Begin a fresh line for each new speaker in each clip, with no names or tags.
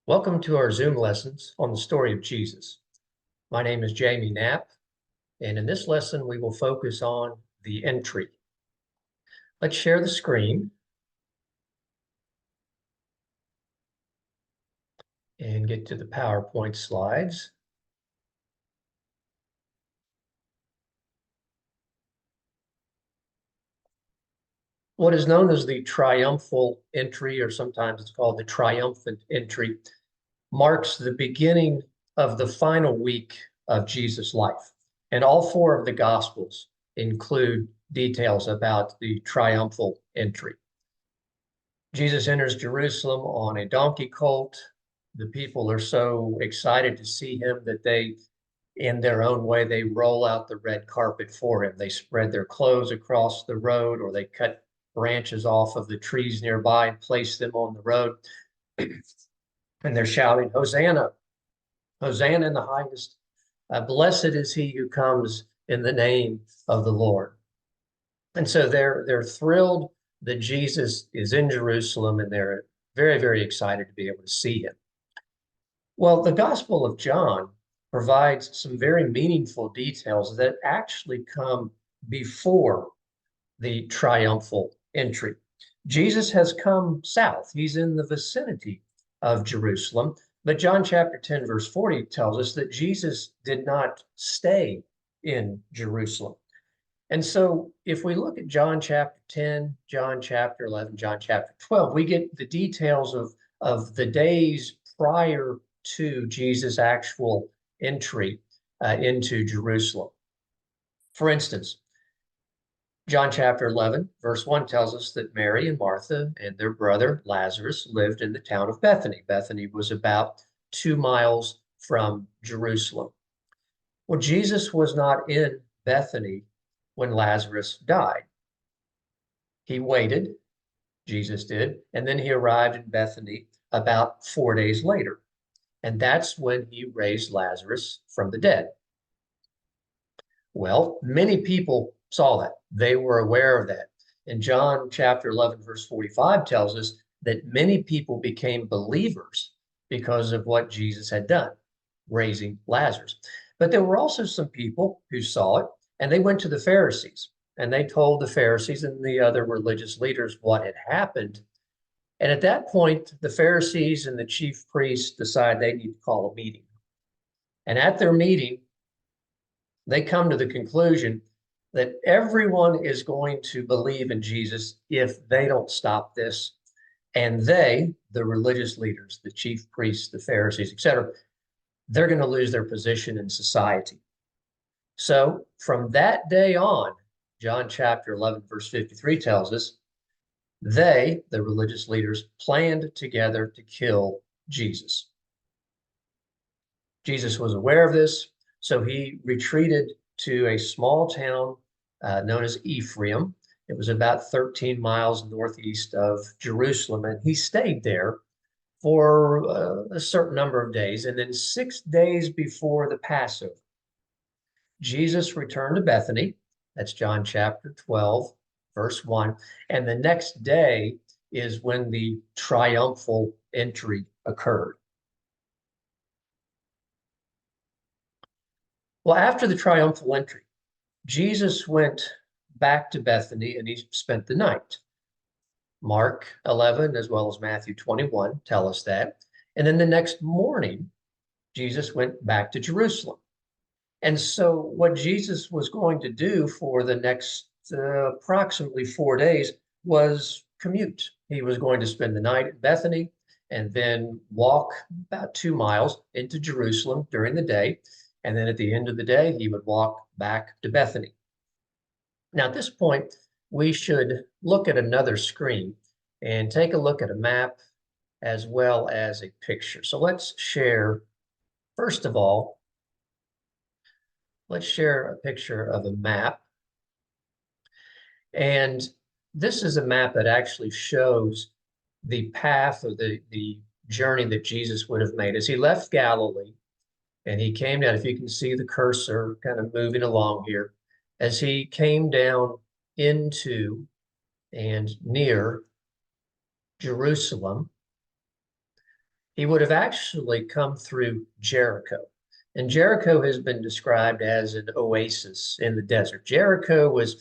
Welcome to our Zoom lessons on the story of Jesus. My name is Jamie Knapp, and in this lesson, we will focus on the entry. Let's share the screen and get to the PowerPoint slides. What is known as the triumphal entry, or sometimes it's called the triumphant entry, marks the beginning of the final week of Jesus' life. And all four of the Gospels include details about the triumphal entry. Jesus enters Jerusalem on a donkey colt. The people are so excited to see him that they, in their own way, they roll out the red carpet for him. They spread their clothes across the road, or they cut branches off of the trees nearby and place them on the road. And they're shouting, "Hosanna, Hosanna in the highest. Blessed is he who comes in the name of the Lord." And so they're thrilled that Jesus is in Jerusalem, and they're very, very excited to be able to see him. Well, the Gospel of John provides some very meaningful details that actually come before the triumphal entry. Jesus has come south. He's in the vicinity of Jerusalem. But John chapter 10, verse 40 tells us that Jesus did not stay in Jerusalem. And so if we look at John chapter 10, John chapter 11, John chapter 12, we get the details of the days prior to Jesus' actual entry into Jerusalem. For instance, John chapter 11, verse 1 tells us that Mary and Martha and their brother Lazarus lived in the town of Bethany. Bethany was about 2 miles from Jerusalem. Well, Jesus was not in Bethany when Lazarus died. He waited, Jesus did, and then he arrived in Bethany about 4 days later. And that's when he raised Lazarus from the dead. Well, many people saw that. They were aware of that. And John chapter 11, verse 45 tells us that many people became believers because of what Jesus had done, raising Lazarus. But there were also some people who saw it, and they went to the Pharisees, and they told the Pharisees and the other religious leaders what had happened. And at that point, the Pharisees and the chief priests decide they need to call a meeting. And at their meeting, they come to the conclusion that everyone is going to believe in Jesus if they don't stop this. And they, the religious leaders, the chief priests, the Pharisees, etc., they're going to lose their position in society. So from that day on, John chapter 11, verse 53 tells us, they, the religious leaders, planned together to kill Jesus. Jesus was aware of this, so he retreated to a small town known as Ephraim. It was about 13 miles northeast of Jerusalem, and he stayed there for a certain number of days. And then 6 days before the Passover, Jesus returned to Bethany. That's John chapter 12, verse 1. And the next day is when the triumphal entry occurred. Well, after the triumphal entry, Jesus went back to Bethany and he spent the night. Mark 11, as well as Matthew 21, tell us that. And then the next morning, Jesus went back to Jerusalem. And so what Jesus was going to do for the next approximately 4 days was commute. He was going to spend the night at Bethany and then walk about 2 miles into Jerusalem during the day. And then at the end of the day, he would walk back to Bethany. Now, at this point, we should look at another screen and take a look at a map as well as a picture. So let's share, first of all, let's share a picture of a map. And this is a map that actually shows the path or the journey that Jesus would have made as he left Galilee and he came down. If you can see the cursor kind of moving along here, as he came down into and near Jerusalem, He would have actually come through Jericho. And Jericho has been described as an oasis in the desert. Jericho was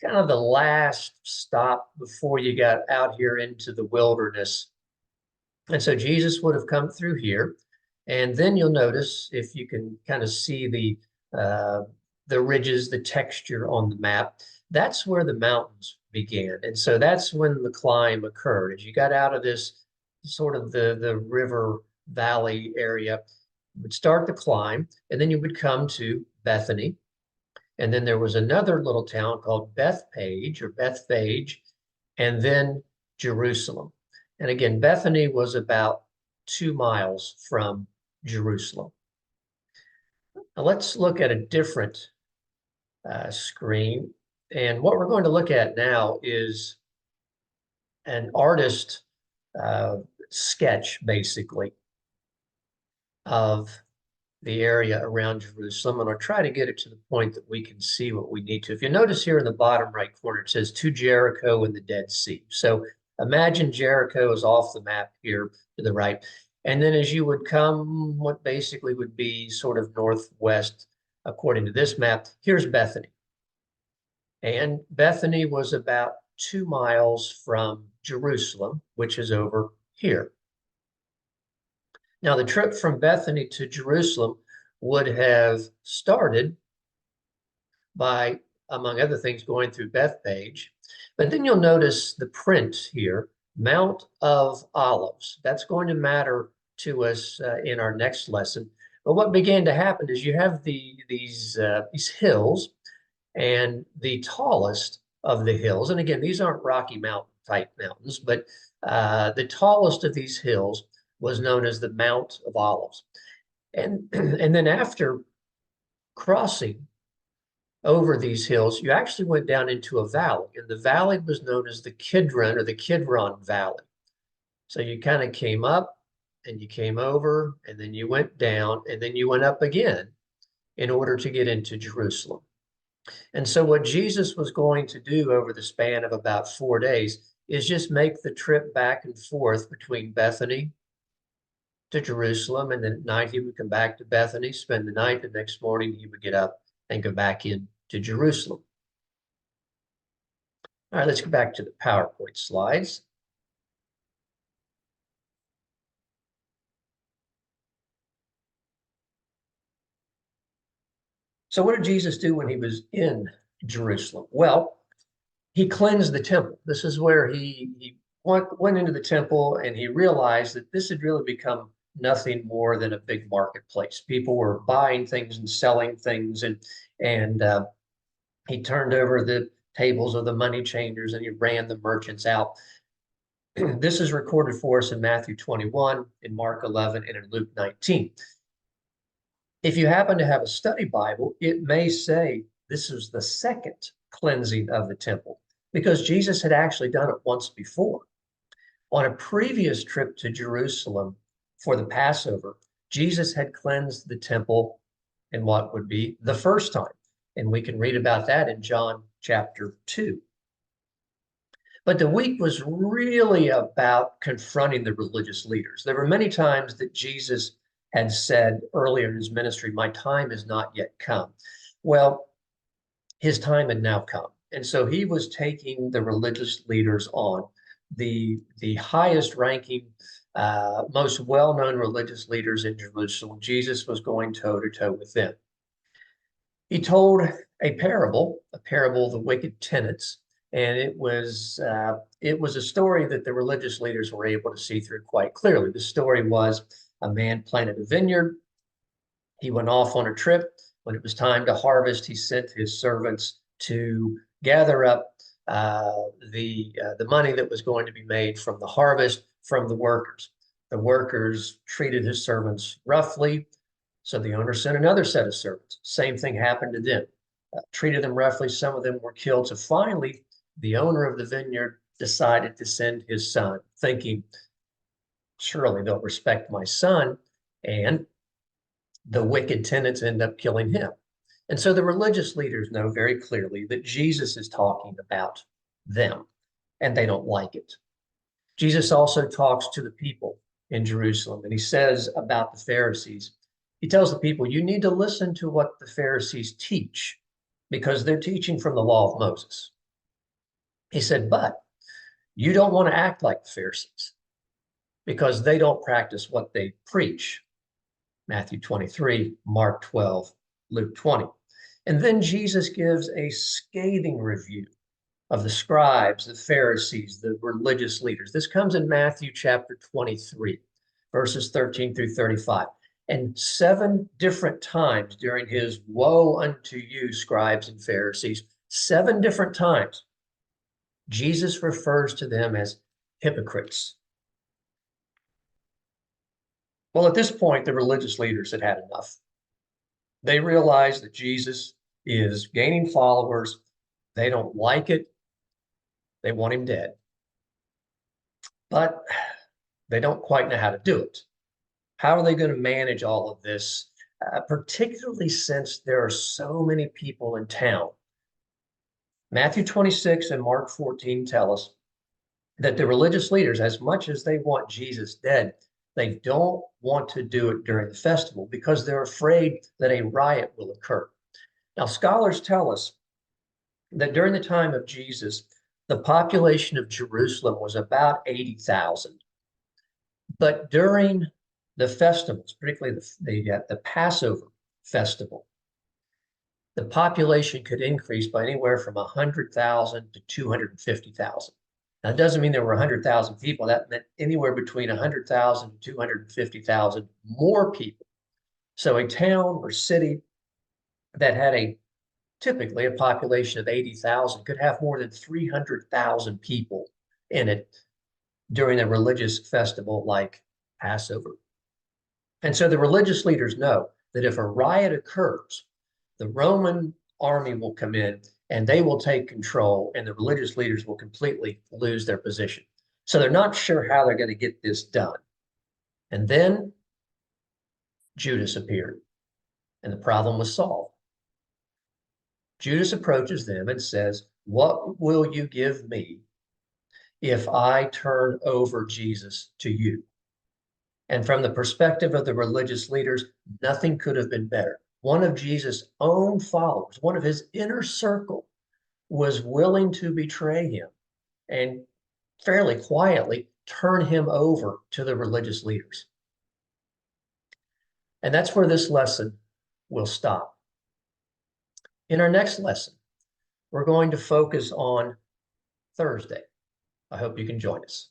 kind of the last stop before you got out here into the wilderness. And so Jesus would have come through here. And then you'll notice, if you can kind of see the ridges, the texture on the map, that's where the mountains began. And so that's when the climb occurred. As you got out of this sort of the river valley area, you would start the climb, and then you would come to Bethany. And then there was another little town called Bethpage or Bethphage, and then Jerusalem. And again, Bethany was about 2 miles from Jerusalem. Now let's look at a different screen. And what we're going to look at now is an artist sketch, basically, of the area around Jerusalem. And I'll try to get it to the point that we can see what we need to. If you notice here in the bottom right corner, it says to Jericho and the Dead Sea. So imagine Jericho is off the map here to the right. And then as you would come, what basically would be sort of northwest, according to this map, here's Bethany. And Bethany was about 2 miles from Jerusalem, which is over here. Now, the trip from Bethany to Jerusalem would have started by, among other things, going through Bethpage. But then you'll notice the print here, Mount of Olives. That's going to matter to us in our next lesson. But what began to happen is you have these hills, and the tallest of the hills, and again, these aren't Rocky Mountain type mountains, but the tallest of these hills was known as the Mount of Olives. And then after crossing over these hills, you actually went down into a valley, and the valley was known as the Kidron or the Kidron Valley. So you kind of came up and you came over, and then you went down, and then you went up again in order to get into Jerusalem. And so what Jesus was going to do over the span of about 4 days is just make the trip back and forth between Bethany to Jerusalem. And then at night he would come back to Bethany, spend the night. The next morning he would get up and go back into Jerusalem. All right, let's go back to the PowerPoint slides. So what did Jesus do when he was in Jerusalem? Well, he cleansed the temple. This is where he went into the temple, and he realized that this had really become nothing more than a big marketplace. People were buying things and selling things, and he turned over the tables of the money changers, and he ran the merchants out. This is recorded for us in Matthew 21, in Mark 11, and in Luke 19. If you happen to have a study Bible, it may say this is the second cleansing of the temple, because Jesus had actually done it once before. On a previous trip to Jerusalem for the Passover, Jesus had cleansed the temple in what would be the first time. And we can read about that in John chapter 2. But the week was really about confronting the religious leaders. There were many times that Jesus had said earlier in his ministry, my time has not yet come. Well, his time had now come. And so he was taking the religious leaders on, the highest ranking, most well-known religious leaders in Jerusalem. Jesus was going toe-to-toe with them. He told a parable of the wicked tenants, and it was a story that the religious leaders were able to see through quite clearly. The story was a man planted a vineyard. He went off on a trip. When it was time to harvest, he sent his servants to gather up the money that was going to be made from the harvest from the workers. The workers treated his servants roughly, so the owner sent another set of servants. Same thing happened to them. Treated them roughly. Some of them were killed. So finally, the owner of the vineyard decided to send his son, thinking, surely they'll respect my son. And the wicked tenants end up killing him. And so the religious leaders know very clearly that Jesus is talking about them, and they don't like it. Jesus also talks to the people in Jerusalem. And he says about the Pharisees, he tells the people, you need to listen to what the Pharisees teach because they're teaching from the law of Moses. He said, but you don't want to act like the Pharisees because they don't practice what they preach. Matthew 23, Mark 12, Luke 20. And then Jesus gives a scathing review of the scribes, the Pharisees, the religious leaders. This comes in Matthew chapter 23, verses 13 through 35. And 7 different times during his woe unto you, scribes and Pharisees, 7 different times, Jesus refers to them as hypocrites. Well, at this point, the religious leaders had had enough. They realized that Jesus is gaining followers. They don't like it. They want him dead. But they don't quite know how to do it. How are they going to manage all of this, particularly since there are so many people in town? Matthew 26 and Mark 14 tell us that the religious leaders, as much as they want Jesus dead, they don't want to do it during the festival because they're afraid that a riot will occur. Now, scholars tell us that during the time of Jesus, the population of Jerusalem was about 80,000. But during the festivals, particularly the Passover festival, the population could increase by anywhere from 100,000 to 250,000. Now, it doesn't mean there were 100,000 people. That meant anywhere between 100,000 and 250,000 more people. So a town or city that had typically a population of 80,000 could have more than 300,000 people in it during a religious festival like Passover. And so the religious leaders know that if a riot occurs, the Roman army will come in and they will take control, and the religious leaders will completely lose their position. So they're not sure how they're going to get this done. And then Judas appeared, and the problem was solved. Judas approaches them and says, what will you give me if I turn over Jesus to you? And from the perspective of the religious leaders, nothing could have been better. One of Jesus' own followers, one of his inner circle, was willing to betray him and fairly quietly turn him over to the religious leaders. And that's where this lesson will stop. In our next lesson, we're going to focus on Thursday. I hope you can join us.